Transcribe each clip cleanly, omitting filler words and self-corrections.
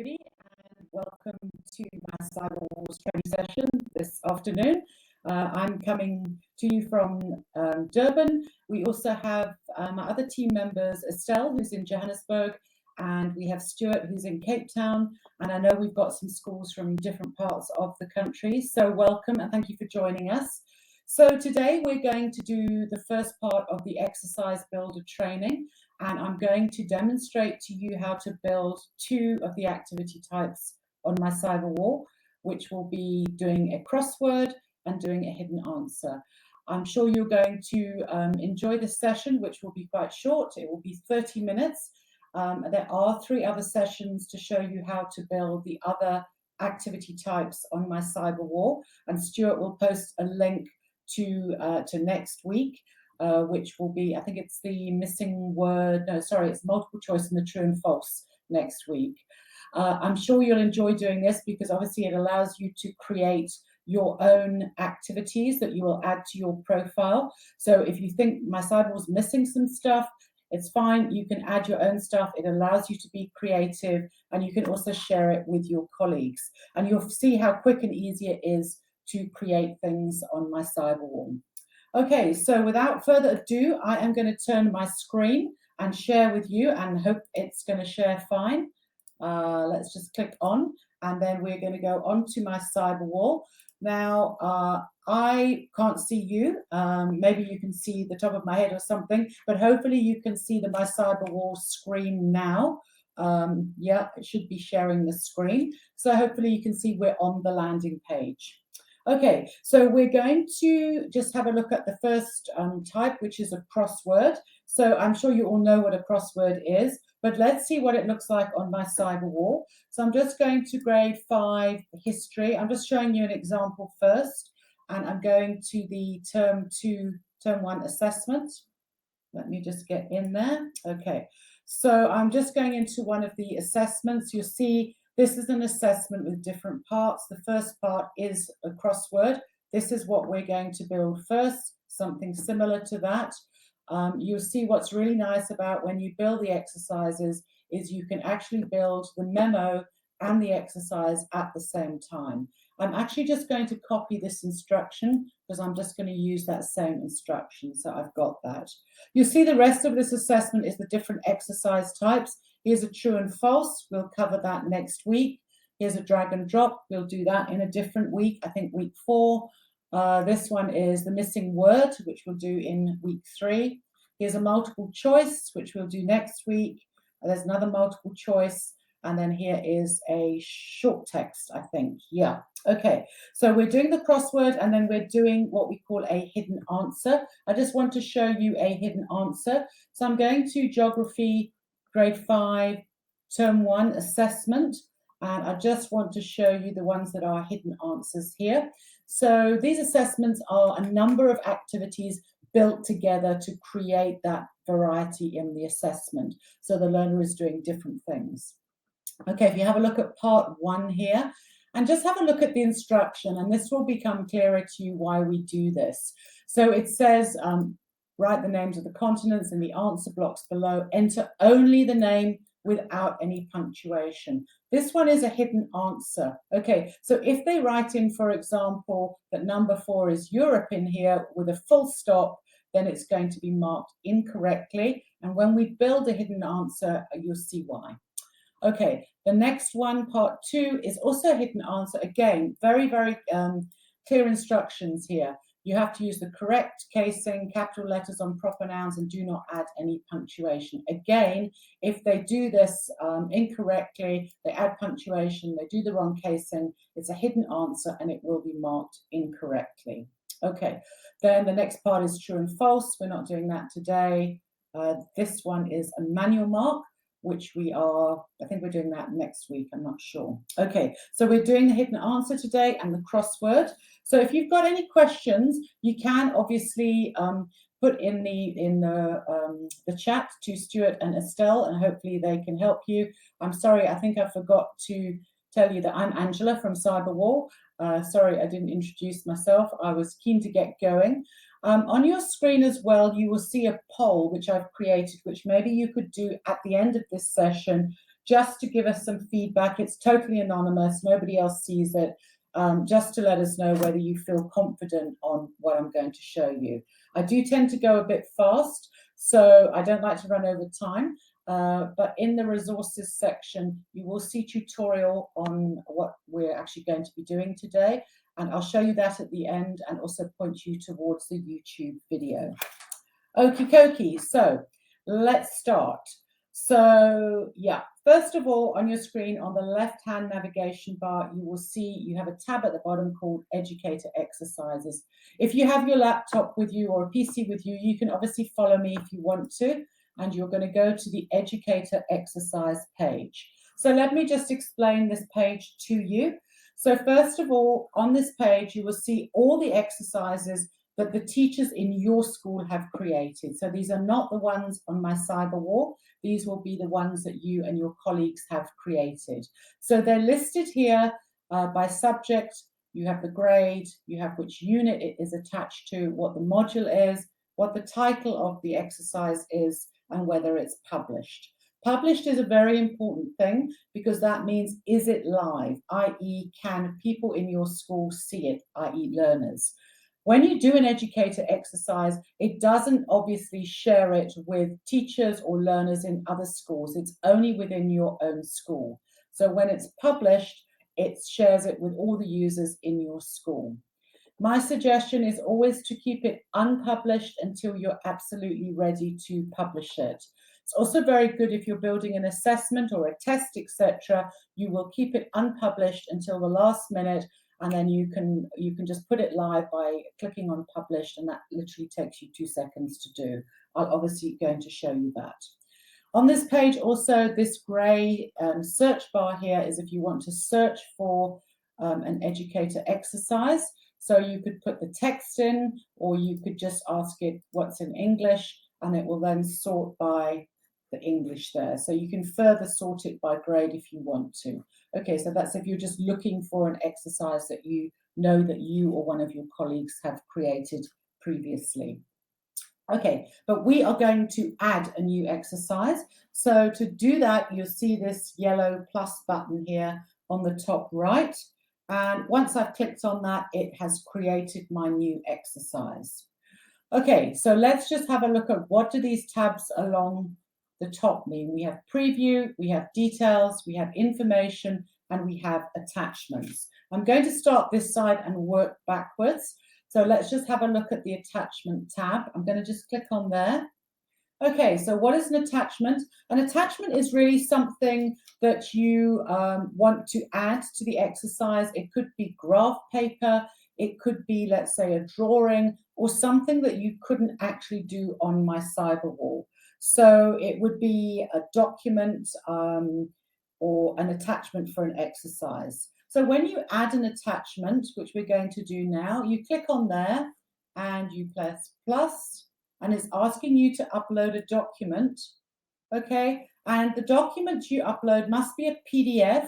everybody, and welcome to my Cyberwall training session this afternoon. I'm coming to you from Durban. We also have my other team members, Estelle, who's in Johannesburg, and we have Stuart, who's in Cape Town. And I know we've got some schools from different parts of the country. So welcome and thank you for joining us. So today we're going to do the first part of the exercise builder training, and I'm going to demonstrate to you how to build two of the activity types on my Cyberwall, which will be doing a crossword and doing a hidden answer. I'm sure you're going to enjoy this session, which will be quite short. It will be 30 minutes. There are 3 other sessions to show you how to build the other activity types on my Cyberwall, and Stuart will post a link to next week, which will be, I think it's the missing word, no, sorry, it's multiple choice and the true and false next week. I'm sure you'll enjoy doing this because obviously it allows you to create your own activities that you will add to your profile. So if you think my Cyberwall's missing some stuff, it's fine, you can add your own stuff. It allows you to be creative, and you can also share it with your colleagues. And you'll see how quick and easy it is to create things on my Cyberwall. Okay, so without further ado, I am going to turn my screen and share with you, and hope it's going to share fine. Let's just click on, and then we're going to go onto my Cyberwall. Now, I can't see you. Maybe you can see the top of my head or something, but hopefully you can see the My Cyberwall screen now. Yeah, it should be sharing the screen. So hopefully you can see we're on the landing page. Okay, so we're going to just have a look at the first type, which is a crossword. So I'm sure you all know what a crossword is, but let's see what it looks like on my Cyberwall. So I'm just going to grade 5 history. I'm just showing you an example first, and I'm going to the term 1 assessment. Let me just get in there. Okay, so I'm just going into one of the assessments. You'll see this is an assessment with different parts. The first part is a crossword. This is what we're going to build first, something similar to that. You'll see what's really nice about when you build the exercises is you can actually build the memo and the exercise at the same time. I'm actually just going to copy this instruction because I'm just going to use that same instruction. So I've got that. You see the rest of this assessment is the different exercise types. Here's a true and false. We'll cover that next week. Here's a drag and drop. We'll do that in a different week, I think week 4. This one is the missing word, which we'll do in week 3. Here's a multiple choice, which we'll do next week. There's another multiple choice. And then here is a short text, I think. Yeah. Okay. So we're doing the crossword, and then we're doing what we call a hidden answer. I just want to show you a hidden answer. So I'm going to geography, grade 5, term 1 assessment. And I just want to show you the ones that are hidden answers here. So these assessments are a number of activities built together to create that variety in the assessment. So the learner is doing different things. Okay, if you have a look at part 1 here, and just have a look at the instruction, and this will become clearer to you why we do this. So it says, write the names of the continents in the answer blocks below, enter only the name without any punctuation. This one is a hidden answer. Okay, so if they write in, for example, that number 4 is Europe in here with a full stop, then it's going to be marked incorrectly. And when we build a hidden answer, you'll see why. Okay, the next one, part 2, is also a hidden answer. Again, very, very clear instructions here. You have to use the correct casing, capital letters on proper nouns, and do not add any punctuation. Again, if they do this incorrectly, they add punctuation, they do the wrong casing, it's a hidden answer and it will be marked incorrectly. Okay, then the next part is true and false. We're not doing that today. This one is a manual mark, which I think we're doing that next week, I'm not sure. Okay, so we're doing the hidden answer today and the crossword. So if you've got any questions, you can obviously put in the chat to Stuart and Estelle, and hopefully they can help you. I'm sorry, I think I forgot to tell you that I'm Angela from Cyberwall. Sorry, I didn't introduce myself. I was keen to get going. On your screen as well, you will see a poll which I've created, which maybe you could do at the end of this session just to give us some feedback. It's totally anonymous. Nobody else sees it. Just to let us know whether you feel confident on what I'm going to show you. I do tend to go a bit fast, so I don't like to run over time. But in the resources section, you will see tutorial on what we're actually going to be doing today. And I'll show you that at the end and also point you towards the YouTube video. Okie dokie, so let's start. So yeah, first of all, on your screen on the left-hand navigation bar, you will see you have a tab at the bottom called Educator Exercises. If you have your laptop with you or a PC with you, you can obviously follow me if you want to, and you're going to go to the Educator Exercise page. So let me just explain this page to you. So first of all, on this page, you will see all the exercises that the teachers in your school have created. So these are not the ones on My Cyberwall. These will be the ones that you and your colleagues have created. So they're listed here by subject. You have the grade, you have which unit it is attached to, what the module is, what the title of the exercise is, and whether it's published. Published is a very important thing because that means, is it live, i.e. can people in your school see it, i.e. learners. When you do an educator exercise, it doesn't obviously share it with teachers or learners in other schools. It's only within your own school. So when it's published, it shares it with all the users in your school. My suggestion is always to keep it unpublished until you're absolutely ready to publish it. It's also very good if you're building an assessment or a test, etc. You will keep it unpublished until the last minute, and then you can just put it live by clicking on published, and that literally takes you 2 seconds to do. I'm obviously going to show you that. On this page also, this grey search bar here is if you want to search for an educator exercise. So you could put the text in, or you could just ask it what's in English, and it will then sort by the English there. So you can further sort it by grade if you want to. Okay, so that's if you're just looking for an exercise that you know that you or one of your colleagues have created previously. Okay, but we are going to add a new exercise. So to do that, you'll see this yellow plus button here on the top right. And once I've clicked on that, it has created my new exercise. Okay, so let's just have a look at what do these tabs along the top mean. We have preview, we have details, we have information, and we have attachments. I'm going to start this side and work backwards. So let's just have a look at the attachment tab. I'm going to just click on there. Okay, so what is an attachment? An attachment is really something that you want to add to the exercise. It could be graph paper, it could be, let's say, a drawing, or something that you couldn't actually do on My Cyberwall. So it would be a document or an attachment for an exercise. So when you add an attachment, which we're going to do now, you click on there and you press plus, and it's asking you to upload a document, okay? And the document you upload must be a PDF,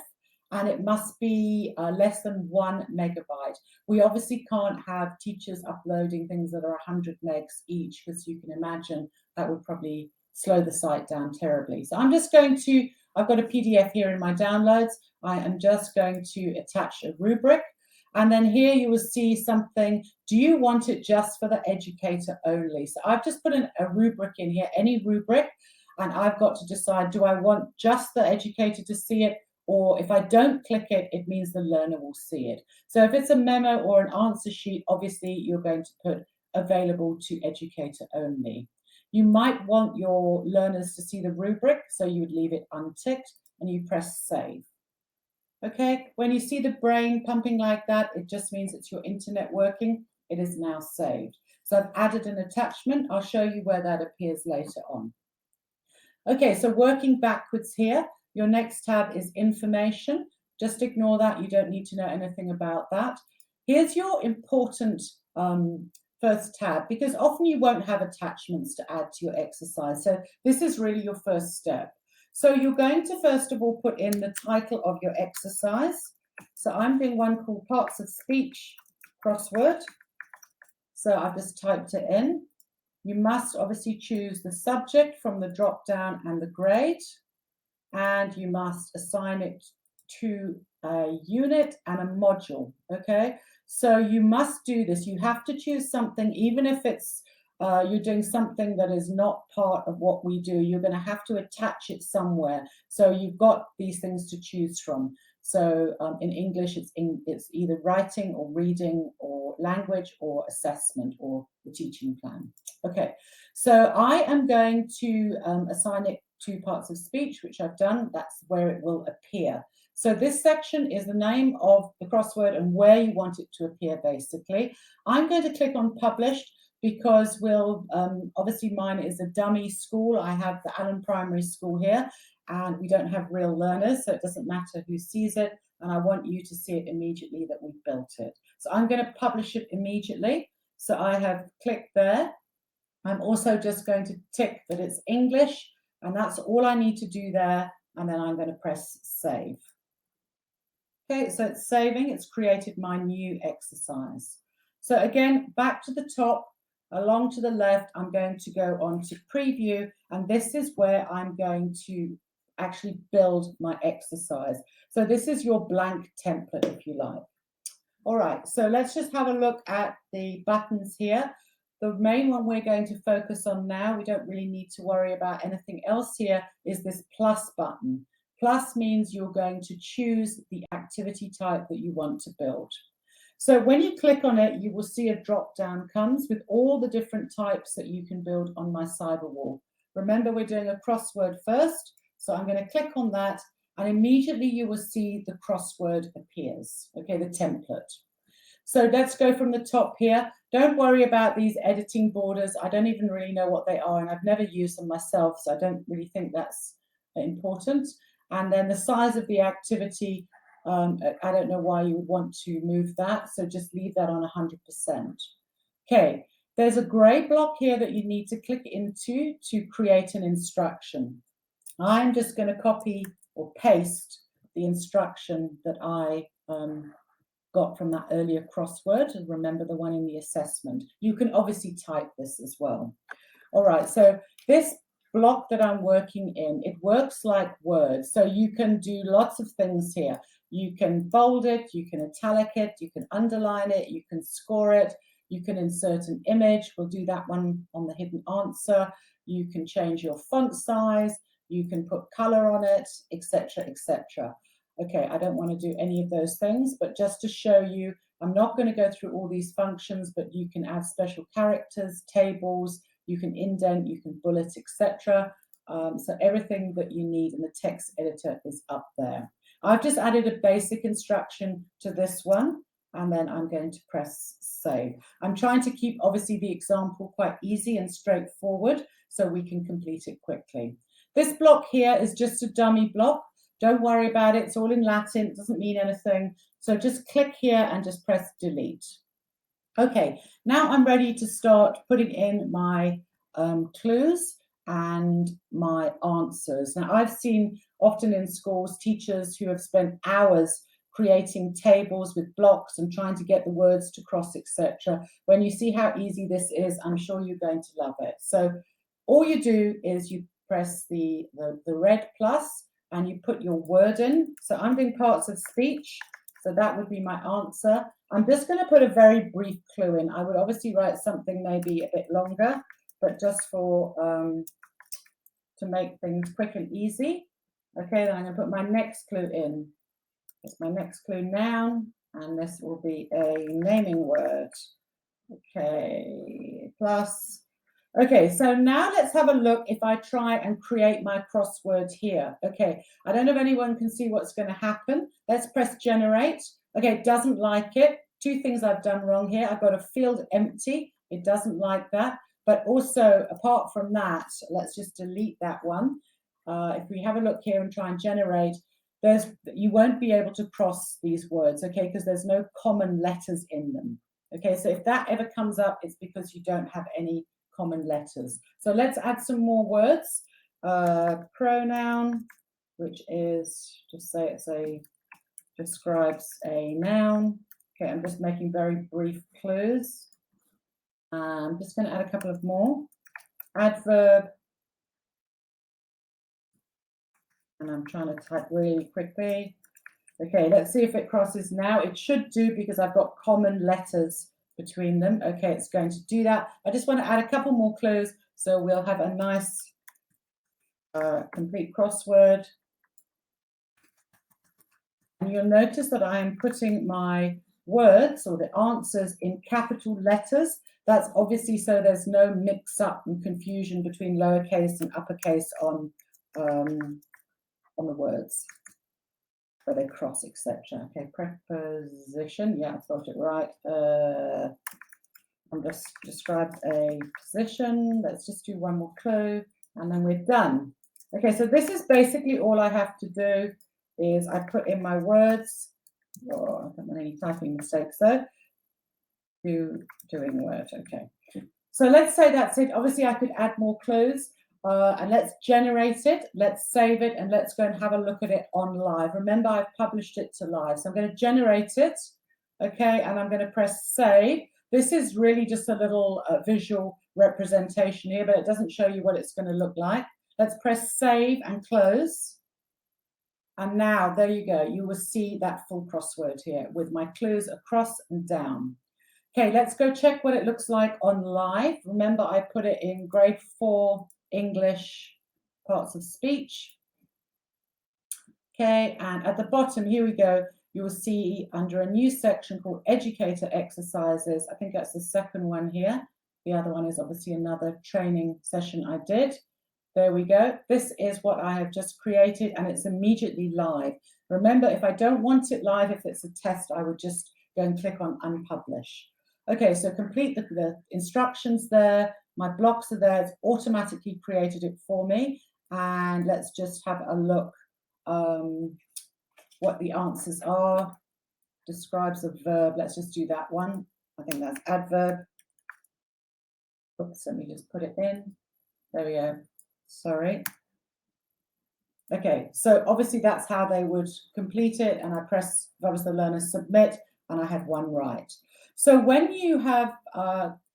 and it must be less than 1 megabyte. We obviously can't have teachers uploading things that are 100 megs each, because you can imagine that would probably slow the site down terribly. So I'm just going to, I've got a PDF here in my downloads. I am just going to attach a rubric. And then here you will see something, do you want it just for the educator only? So I've just put a rubric in here, any rubric, and I've got to decide, do I want just the educator to see it? Or if I don't click it, it means the learner will see it. So if it's a memo or an answer sheet, obviously you're going to put available to educator only. You might want your learners to see the rubric, so you would leave it unticked and you press save. Okay, when you see the brain pumping like that, it just means it's your internet working. It is now saved. So I've added an attachment. I'll show you where that appears later on. Okay, so working backwards here, your next tab is information. Just ignore that. You don't need to know anything about that. Here's your important first tab, because often you won't have attachments to add to your exercise. So this is really your first step. So you're going to first of all put in the title of your exercise. So I'm doing one called Parts of Speech Crossword. So I've just typed it in. You must obviously choose the subject from the drop down and the grade. and you must assign it to a unit and a module, okay? So you must do this. You have to choose something, even if it's you're doing something that is not part of what we do. You're going to have to attach it somewhere. So you've got these things to choose from. So in English, it's either writing or reading or language or assessment or the teaching plan. Okay, so I am going to assign it to parts of speech, which I've done. That's where it will appear. So this section is the name of the crossword and where you want it to appear, basically. I'm going to click on published because we'll, obviously mine is a dummy school. I have the Allen Primary School here and we don't have real learners, so it doesn't matter who sees it. And I want you to see it immediately that we've built it. So I'm going to publish it immediately. So I have clicked there. I'm also just going to tick that it's English, and that's all I need to do there. And then I'm going to press save. Okay, so it's saving. It's created my new exercise. So again, back to the top, along to the left, I'm going to go on to preview, and this is where I'm going to actually build my exercise. So this is your blank template, if you like. All right, so let's just have a look at the buttons here. The main one we're going to focus on now, we don't really need to worry about anything else here, is this plus button. Plus means you're going to choose the activity type that you want to build. So when you click on it, you will see a drop down comes with all the different types that you can build on My Cyberwall. Remember, we're doing a crossword first, so I'm going to click on that, and immediately you will see the crossword appears, okay, the template. So let's go from the top here. Don't worry about these editing borders. I don't even really know what they are, and I've never used them myself, so I don't really think that's important. And then the size of the activity, I don't know why you would want to move that, so just leave that on 100%. Okay, there's a grey block here that you need to click into to create an instruction. I'm just going to copy or paste the instruction that I got from that earlier crossword, and remember the one in the assessment. You can obviously type this as well. All right, so this block that I'm working in, it works like Word. So you can do lots of things here. You can bold it, you can italic it, you can underline it, you can score it, you can insert an image. We'll do that one on the hidden answer. You can change your font size, you can put color on it, etc., etc. Okay, I don't want to do any of those things, but just to show you, I'm not going to go through all these functions, but you can add special characters, tables, you can indent, you can bullet, etc. So everything that you need in the text editor is up there. I've just added a basic instruction to this one, and then I'm going to press save. I'm trying to keep, obviously, the example quite easy and straightforward so we can complete it quickly. This block here is just a dummy block. Don't worry about it. It's all in Latin. It doesn't mean anything. So just click here and just press delete. Okay, now I'm ready to start putting in my clues and my answers. Now, I've seen often in schools teachers who have spent hours creating tables with blocks and trying to get the words to cross, etc. When you see how easy this is, I'm sure you're going to love it. So all you do is you press the red plus and you put your word in. So I'm doing parts of speech. So that would be my answer. I'm just going to put a very brief clue in. I would obviously write something maybe a bit longer, but just for to make things quick and easy. Okay, then I'm going to put my next clue in. It's my next clue noun, and this will be a naming word. Okay, plus. Okay, so now let's have a look if I try and create my crossword here. Okay, I don't know if anyone can see what's going to happen. Let's press generate. Okay, it doesn't like it. Two things I've done wrong here. I've got a field empty. It doesn't like that. But also, apart from that, let's just delete that one. If we have a look here and try and generate, you won't be able to cross these words, okay, because there's no common letters in them. Okay, so if that ever comes up, it's because you don't have any common letters. So let's add some more words. Pronoun, which is, just say describes a noun. Okay, I'm just making very brief clues. I'm just going to add a couple of more. Adverb And I'm trying to type really quickly. Okay, let's see if it crosses now. It should do because I've got common letters between them. Okay, it's going to do that. I just want to add a couple more clues so we'll have a nice complete crossword. And you'll notice that I am putting my words or the answers in capital letters. That's obviously so there's no mix up and confusion between lowercase and uppercase on the words where they cross, etc. Okay, preposition. Yeah, I've got it right. I'm just described a position. Let's just do one more clue, and then we're done. Okay, so this is basically all I have to do. Is I put in my words. Oh, I don't want any typing mistakes though. Doing word. Okay. So let's say that's it. Obviously, I could add more clues. And let's generate it, let's save it, and let's go and have a look at it on live. Remember, I've published it to live. So I'm going to generate it, okay, and I'm going to press save. This is really just a little visual representation here, but it doesn't show you what it's going to look like. Let's press save and close. And now, there you go. You will see that full crossword here with my clues across and down. Okay, let's go check what it looks like on live. Remember, I put it in grade 4 English parts of speech. Okay, and at the bottom, here we go, you will see under a new section called Educator Exercises. I think that's the second one here. The other one is obviously another training session I did. There we go. This is what I have just created, and it's immediately live. Remember, if I don't want it live, if it's a test, I would just go and click on Unpublish. Okay, so complete the instructions there. My blocks are there. It's automatically created it for me. And let's just have a look what the answers are. Describes a verb. Let's just do that one. I think that's adverb. Oops, let me just put it in. There we go. Sorry. Okay, so obviously that's how they would complete it. And I press, if I was the learner, submit, and I had one right. So when you have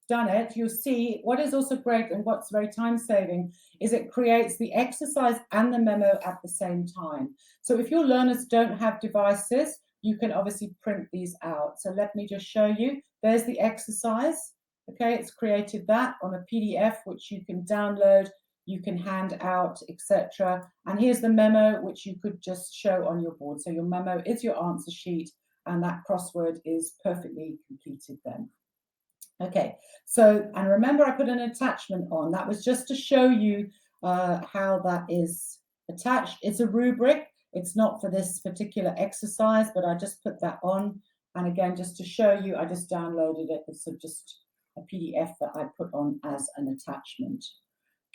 done it, you'll see what is also great and what's very time-saving is it creates the exercise and the memo at the same time. So if your learners don't have devices, you can obviously print these out. So let me just show you. There's the exercise. Okay, it's created that on a PDF, which you can download, you can hand out, etc. And here's the memo, which you could just show on your board. So your memo is your answer sheet, and that crossword is perfectly completed then. Okay, so, and remember I put an attachment on. That was just to show you how that is attached. It's a rubric. It's not for this particular exercise, but I just put that on. And again, just to show you, I just downloaded it. It's just a PDF that I put on as an attachment.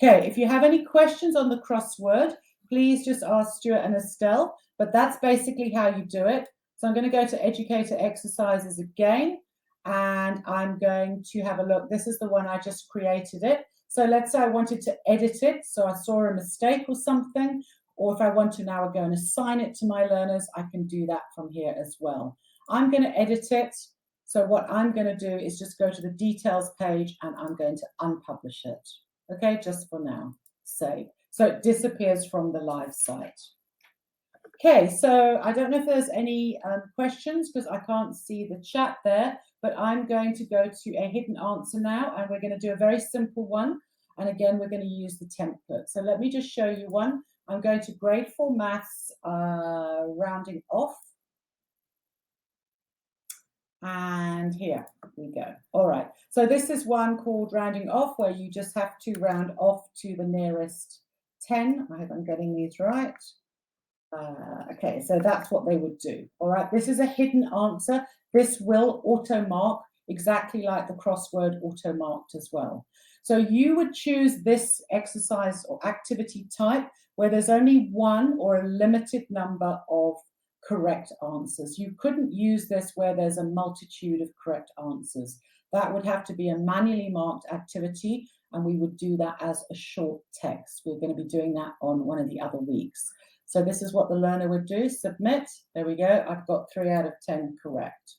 Okay, if you have any questions on the crossword, please just ask Stuart and Estelle, but that's basically how you do it. So I'm going to go to Educator Exercises again, and I'm going to have a look. This is the one I just created it. So let's say I wanted to edit it. So I saw a mistake or something, or if I want to now go and assign it to my learners, I can do that from here as well. I'm going to edit it. So what I'm going to do is just go to the details page, and I'm going to unpublish it. Okay, just for now, save. So it disappears from the live site. Okay, so I don't know if there's any questions because I can't see the chat there, but I'm going to go to a hidden answer now, and we're going to do a very simple one. And again, we're going to use the template. So let me just show you one. I'm going to grade 4 maths, rounding off. And here we go. All right. So this is one called rounding off, where you just have to round off to the nearest 10. I hope I'm getting these right. Okay, so that's what they would do. All right. This is a hidden answer. This will auto mark exactly like the crossword auto marked as well. So you would choose this exercise or activity type where there's only one or a limited number of correct answers. You couldn't use this where there's a multitude of correct answers. That would have to be a manually marked activity, and we would do that as a short text. We're going to be doing that on one of the other weeks. So this is what the learner would do. Submit. There we go. I've got 3 out of 10 correct.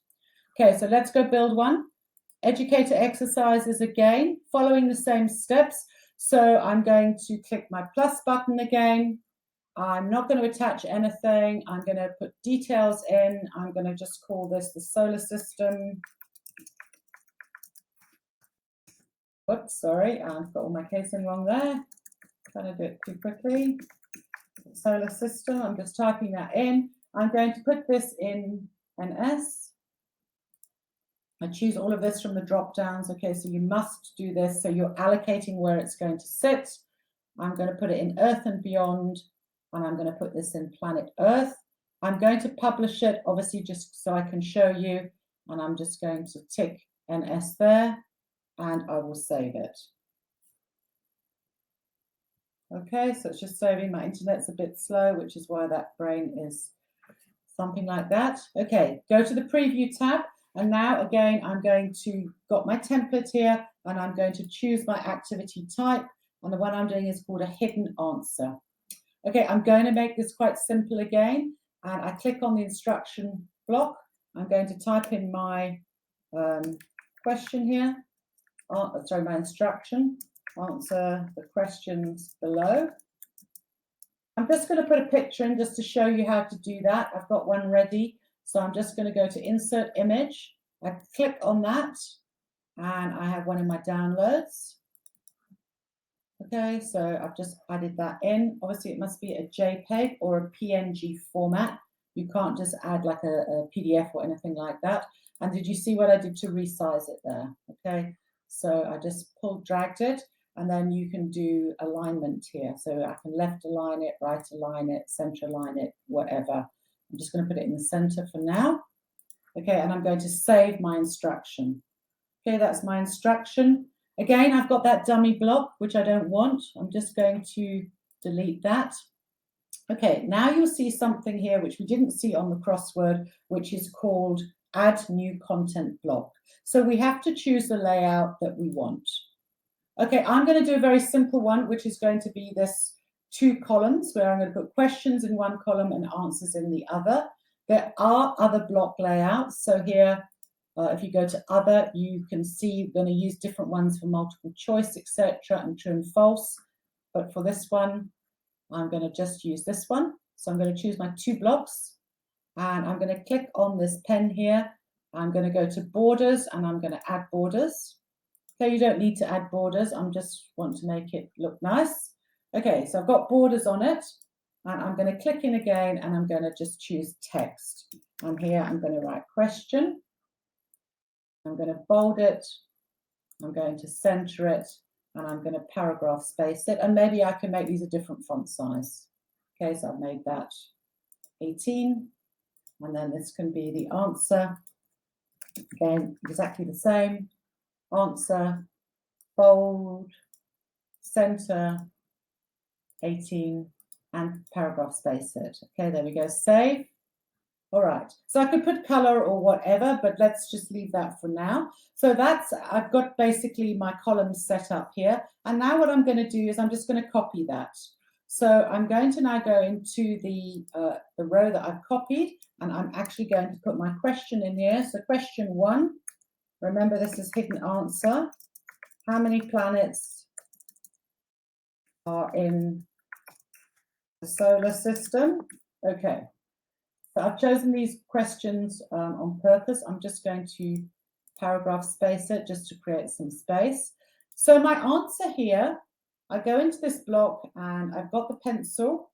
Okay, so let's go build one. Educator Exercises again, following the same steps. So I'm going to click my plus button again. I'm not going to attach anything. I'm going to put details in. I'm going to just call this the solar system. Whoops, sorry, I've got all my casing wrong there. Trying to do it too quickly. Solar system, I'm just typing that in. I'm going to put this in NS. I choose all of this from the drop downs. Okay, so you must do this. So you're allocating where it's going to sit. I'm going to put it in Earth and Beyond, and I'm going to put this in Planet Earth. I'm going to publish it, obviously, just so I can show you, and I'm just going to tick NS there, and I will save it. Okay, so it's just saving. My internet's a bit slow, which is why that brain is something like that. Okay, go to the preview tab. And now again, I'm going to got my template here, and I'm going to choose my activity type. And the one I'm doing is called a hidden answer. Okay, I'm going to make this quite simple again. And I click on the instruction block. I'm going to type in my question here. Sorry, my instruction. Answer the questions below. I'm just going to put a picture in just to show you how to do that. I've got one ready. So I'm just going to go to Insert Image. I click on that, and I have one in my downloads. Okay, so I've just added that in. Obviously, it must be a JPEG or a PNG format. You can't just add like a PDF or anything like that. And did you see what I did to resize it there? Okay, so I just dragged it, and then you can do alignment here. So I can left align it, right align it, center align it, whatever. I'm just going to put it in the center for now. Okay, and I'm going to save my instruction. Okay, that's my instruction. Again, I've got that dummy block, which I don't want. I'm just going to delete that. Okay, now you'll see something here which we didn't see on the crossword, which is called Add New Content Block. So we have to choose the layout that we want. Okay, I'm going to do a very simple one, which is going to be this 2 columns where I'm going to put questions in one column and answers in the other. There are other block layouts. So here, if you go to other, you can see we're going to use different ones for multiple choice, etc., and true and false. But for this one, I'm going to just use this one. So I'm going to choose my 2 blocks, and I'm going to click on this pen here. I'm going to go to borders, and I'm going to add borders. Okay, you don't need to add borders. I'm just want to make it look nice. Okay, so I've got borders on it, and I'm going to click in again, and I'm going to just choose text. And here I'm going to write question. I'm going to bold it. I'm going to center it, and I'm going to paragraph space it. And maybe I can make these a different font size. Okay, so I've made that 18, and then this can be the answer. Again, exactly the same. Answer, bold, center, 18, and paragraph space it. Okay, there we go, save. All right, so I could put color or whatever, but let's just leave that for now. So I've got basically my columns set up here. And now what I'm going to do is I'm just going to copy that. So I'm going to now go into the row that I've copied, and I'm actually going to put my question in here. So question 1, remember this is hidden answer. How many planets are in the solar system? Okay. So I've chosen these questions on purpose. I'm just going to paragraph space it just to create some space. So my answer here, I go into this block and I've got the pencil,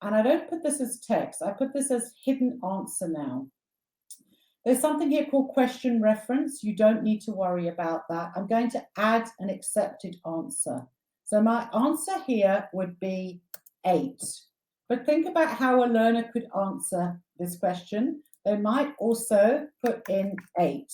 and I don't put this as text. I put this as hidden answer now. There's something here called question reference. You don't need to worry about that. I'm going to add an accepted answer. So my answer here would be 8. But think about how a learner could answer this question. They might also put in 8.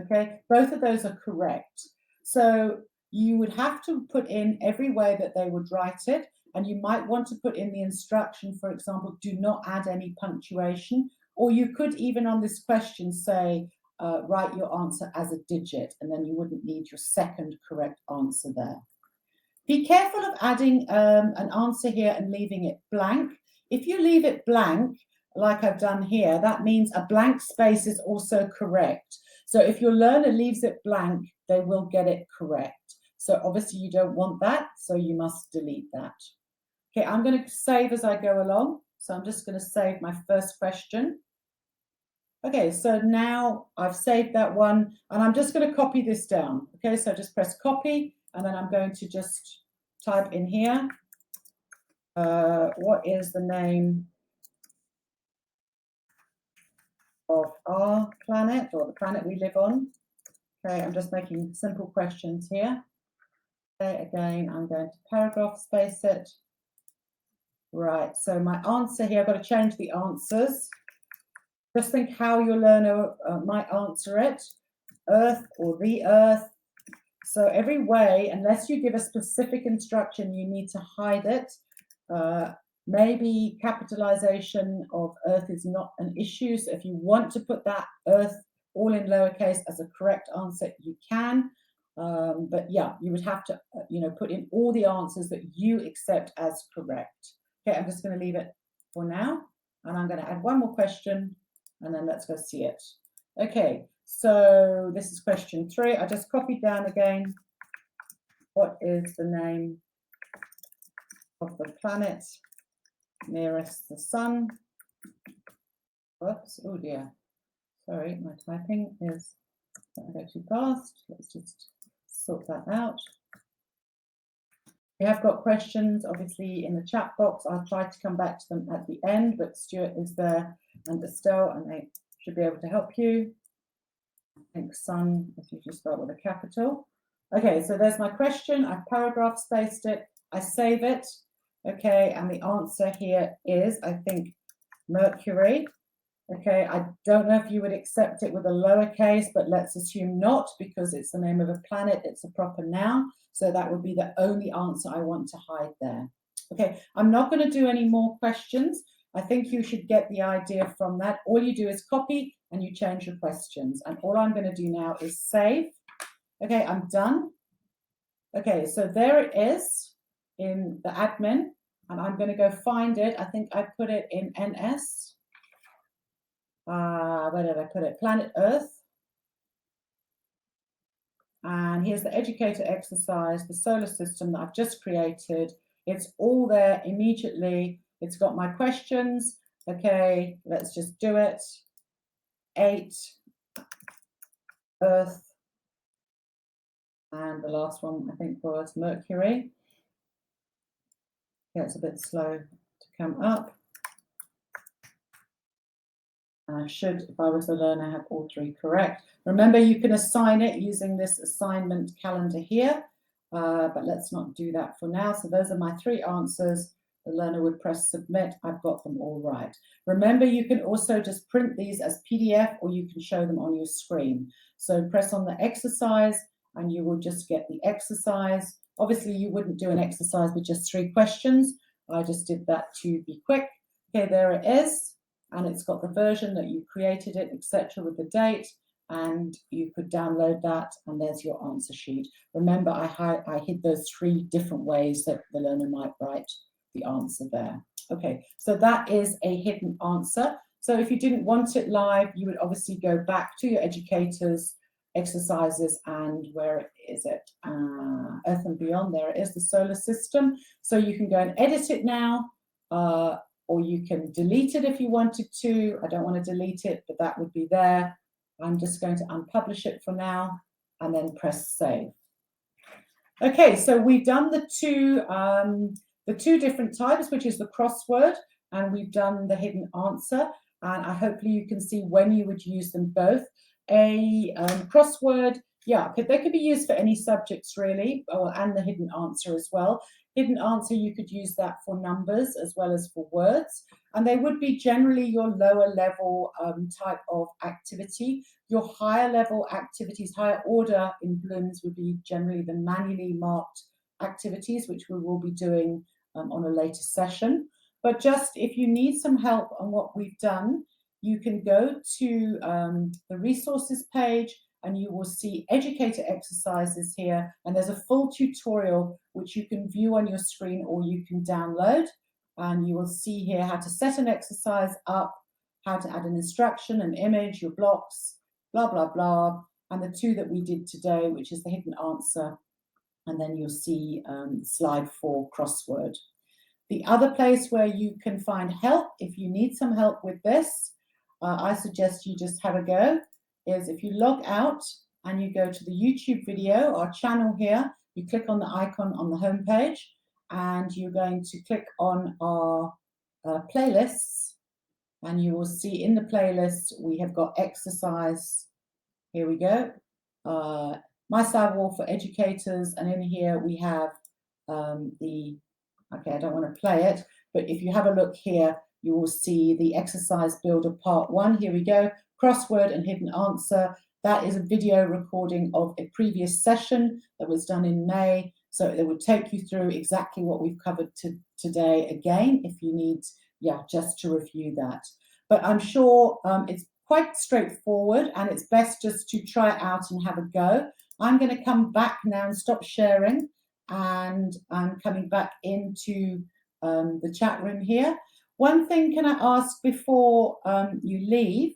Okay, both of those are correct. So you would have to put in every way that they would write it. And you might want to put in the instruction, for example, do not add any punctuation. Or you could even on this question say, write your answer as a digit, and then you wouldn't need your second correct answer there. Be careful of adding an answer here and leaving it blank. If you leave it blank, like I've done here, that means a blank space is also correct. So if your learner leaves it blank, they will get it correct. So obviously you don't want that, so you must delete that. Okay, I'm going to save as I go along. So I'm just going to save my first question. Okay, so now I've saved that one and I'm just going to copy this down. Okay, so just press copy and then I'm going to just type in here, what is the name of our planet or the planet we live on? Okay, I'm just making simple questions here. Okay, again, I'm going to paragraph space it. Right, so my answer here, I've got to change the answers. Just think how your learner might answer it. Earth or the Earth. So every way, unless you give a specific instruction, you need to hide it. Maybe capitalization of Earth is not an issue. So if you want to put that Earth all in lowercase as a correct answer, you can. But yeah, you would have to, put in all the answers that you accept as correct. Okay, I'm just going to leave it for now. And I'm going to add one more question and then let's go see it. Okay, so this is question 3. I just copied down again. What is the name of the planet nearest the sun? Whoops, oh dear. Sorry, my typing is going to go too fast. Let's just sort that out. We have got questions, obviously, in the chat box. I'll try to come back to them at the end, but Stuart is there and Estelle, and they should be able to help you. I think sun, if you just start with a capital. Okay, so there's my question. I've paragraph spaced it. I save it. Okay, and the answer here is, I think, Mercury. Okay, I don't know if you would accept it with a lowercase, but let's assume not, because it's the name of a planet. It's a proper noun. So that would be the only answer I want to hide there. Okay, I'm not going to do any more questions. I think you should get the idea from that. All you do is copy and you change your questions. And all I'm going to do now is save. Okay, I'm done. Okay, so there it is in the admin. And I'm going to go find it. I think I put it in NS. Where did I put it? Planet Earth. And here's the educator exercise, the solar system that I've just created. It's all there immediately. It's got my questions. Okay, let's just do it. 8, Earth, and the last one I think was Mercury. Yeah, it's a bit slow to come up. And I should, if I was the learner, have all 3 correct. Remember, you can assign it using this assignment calendar here, but let's not do that for now. So those are my 3 answers. The learner would press submit. I've got them all right. Remember, you can also just print these as PDF or you can show them on your screen. So press on the exercise and you will just get the exercise. Obviously, you wouldn't do an exercise with just 3 questions. I just did that to be quick. Okay, there it is. And it's got the version that you created it, etc., with the date, and you could download that, and there's your answer sheet. Remember, I hid those 3 different ways that the learner might write the answer there. Okay, so that is a hidden answer. So if you didn't want it live, you would obviously go back to your educators' exercises, and where is it? Earth and Beyond, there it is, the solar system. So you can go and edit it now, or you can delete it if you wanted to. I don't want to delete it, but that would be there. I'm just going to unpublish it for now and then press save. Okay, so we've done the two different types, which is the crossword, and we've done the hidden answer. And hopefully you can see when you would use them both. A crossword, yeah, they could be used for any subjects really, and the hidden answer as well. Hidden answer, you could use that for numbers as well as for words. And they would be generally your lower level type of activity. Your higher level activities, higher order in Bloom's would be generally the manually marked activities, which we will be doing on a later session. But just if you need some help on what we've done, you can go to the resources page and you will see educator exercises here. And there's a full tutorial which you can view on your screen or you can download. And you will see here how to set an exercise up, how to add an instruction, an image, your blocks, blah, blah, blah. And the 2 that we did today, which is the hidden answer. And then you'll see slide 4 crossword. The other place where you can find help, if you need some help with this, I suggest you just have a go, is if you log out and you go to the YouTube video, our channel here, you click on the icon on the home page, and you're going to click on our playlists, and you will see in the playlist we have got exercise. Here we go. My Cyberwall for Educators, and in here we have okay, I don't want to play it, but if you have a look here, you will see the exercise builder part 1. Here we go. Crossword and hidden answer. That is a video recording of a previous session that was done in May. So it would take you through exactly what we've covered today again, if you need, just to review that. But I'm sure it's quite straightforward, and it's best just to try it out and have a go. I'm going to come back now and stop sharing, and I'm coming back into the chat room here. One thing can I ask before you leave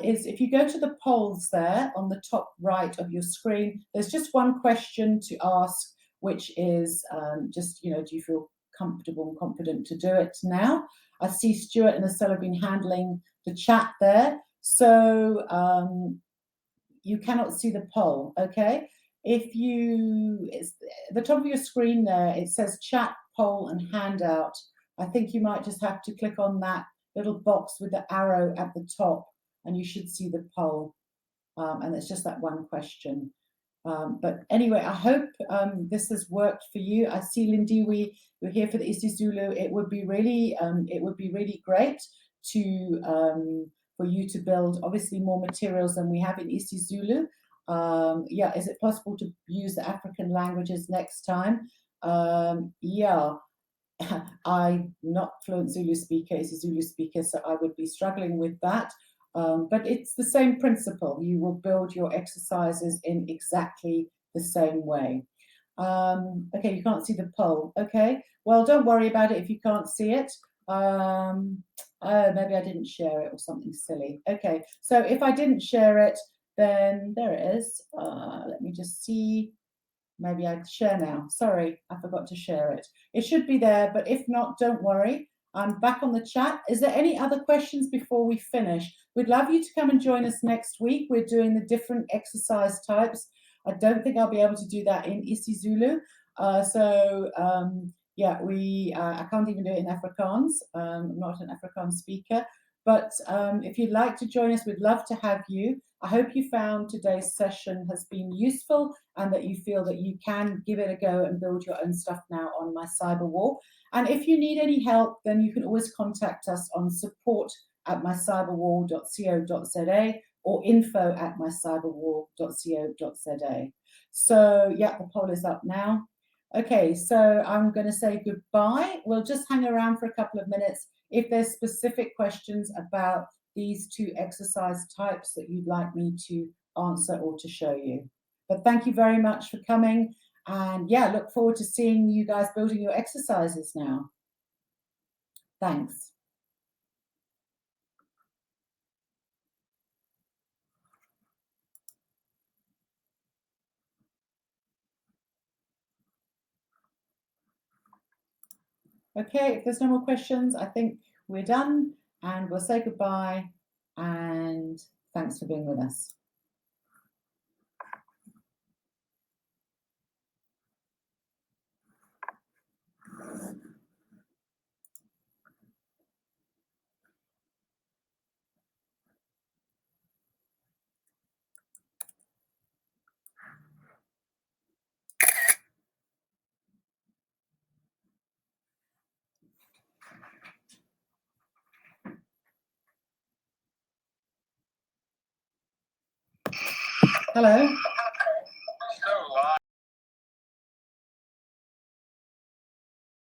is if you go to the polls there on the top right of your screen, there's just one question to ask, which is just, do you feel comfortable and confident to do it now? I see Stuart and Estelle have been handling the chat there, so you cannot see the poll, okay? If it's at the top of your screen there, it says chat, poll, and handout. I think you might just have to click on that little box with the arrow at the top, and you should see the poll. And it's just that one question. But anyway, I hope this has worked for you. I see Lindiwe, you're here for the isiZulu. It would be really great to for you to build obviously more materials than we have in isiZulu. Is it possible to use the African languages next time? I'm not fluent Zulu speaker, isiZulu speaker, so I would be struggling with that. But it's the same principle. You will build your exercises in exactly the same way. Okay, you can't see the poll. Okay, well, don't worry about it if you can't see it. Maybe I didn't share it or something silly. Okay, so if I didn't share it, then there it is. Let me just see. Maybe I share now. Sorry, I forgot to share it. It should be there, but if not, don't worry. I'm back on the chat. Is there any other questions before we finish? We'd love you to come and join us next week. We're doing the different exercise types. I don't think I'll be able to do that in isiZulu. I can't even do it in Afrikaans. I'm not an Afrikaans speaker. But if you'd like to join us, we'd love to have you. I hope you found today's session has been useful and that you feel that you can give it a go and build your own stuff now on My Cyberwall. And if you need any help, then you can always contact us on support@mycyberwall.co.za or info@mycyberwall.co.za. So the poll is up now. Okay, so I'm going to say goodbye. We'll just hang around for a couple of minutes. If there's specific questions about these two exercise types that you'd like me to answer or to show you. But thank you very much for coming. And look forward to seeing you guys building your exercises now. Thanks. Okay, if there's no more questions, I think we're done and we'll say goodbye and thanks for being with us. Hello.